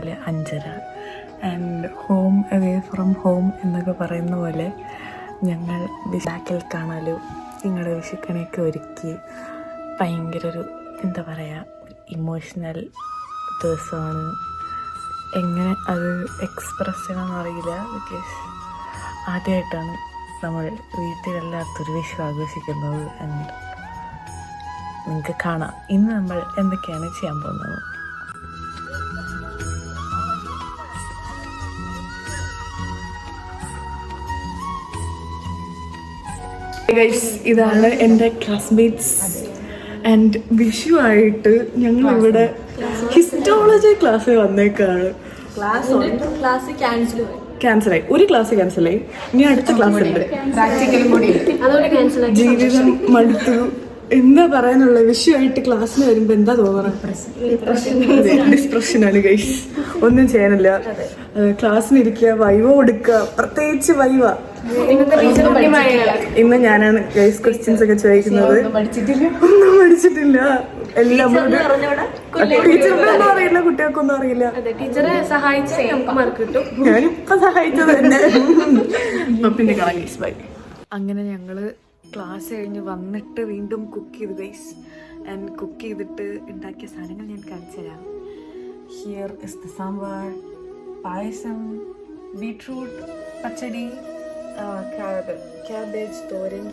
മുതൽ 5:30. And home away from home എന്നൊക്കെ പറയുന്ന പോലെ ഞങ്ങൾ ബാക്കിൽ കാണാലോ നിങ്ങളുടെ വിഷുക്കണിയൊക്കെ ഒരുക്കി ഭയങ്കര ഒരു എന്താ പറയുക ഇമോഷണൽ ദിവസമാണ്. എങ്ങനെ അത് എക്സ്പ്രസ് ചെയ്യണമെന്ന് അറിയില്ല. ബിക്കോസ് ആദ്യമായിട്ടാണ് നമ്മൾ വീട്ടിലെല്ലാത്തൊരു വിഷു ആഘോഷിക്കുന്നത്. ആൻഡ് നിങ്ങൾക്ക് കാണാം ഇന്ന് നമ്മൾ എന്തൊക്കെയാണ് ചെയ്യാൻ പോകുന്നത്. ഇതാണ് എൻ്റെ ക്ലാസ്മേറ്റ്സ്. ആൻഡ് വിഷു ആയിട്ട് ഞങ്ങളിവിടെ ഹിസ്റ്റോളജി ക്ലാസ്സിൽ വന്നേക്കാണ്. ക്യാൻസലായി, ഒരു ക്ലാസ് ക്യാൻസലായി. ഇനി അടുത്ത ക്ലാസ് ഉണ്ട്. ജീവിതം മടുത്തു. എന്താ പറയാനുള്ള വിഷയമായിട്ട് ക്ലാസ്സിന് വരുമ്പോ എന്താ തോന്നുന്നത്? ഡിസ്പ്രഷനാണ് ഗൈസ്. ഒന്നും ചെയ്യാനില്ല. ക്ലാസ്സിനിരിക്കുക, വൈവ കൊടുക്കുക, പ്രത്യേകിച്ച് വൈവ. ഇന്ന് ഞാനാണ് ഗൈസ് ക്വസ്റ്റ്യൻസ് ഒക്കെ ചോദിക്കുന്നത്. ഒന്നും പഠിച്ചിട്ടില്ല. എല്ലാം ടീച്ചറിനൊന്നും അറിയില്ല, കുട്ടികൾക്കൊന്നും അറിയില്ല. ഞാനിപ്പോ സഹായിച്ചത് തന്നെ. പിന്നെ ഗൈസ് ബൈ. അങ്ങനെ ഞങ്ങള് ക്ലാസ് കഴിഞ്ഞ് വന്നിട്ട് വീണ്ടും കുക്ക് ചെയ്തു ഗൈസ്. ആൻഡ് കുക്ക് ചെയ്തിട്ട് ഉണ്ടാക്കിയ സാധനങ്ങൾ ഞാൻ കാണിച്ചു തരാം. Here is the sambar, payasam, beetroot pachadi, cabbage thoran,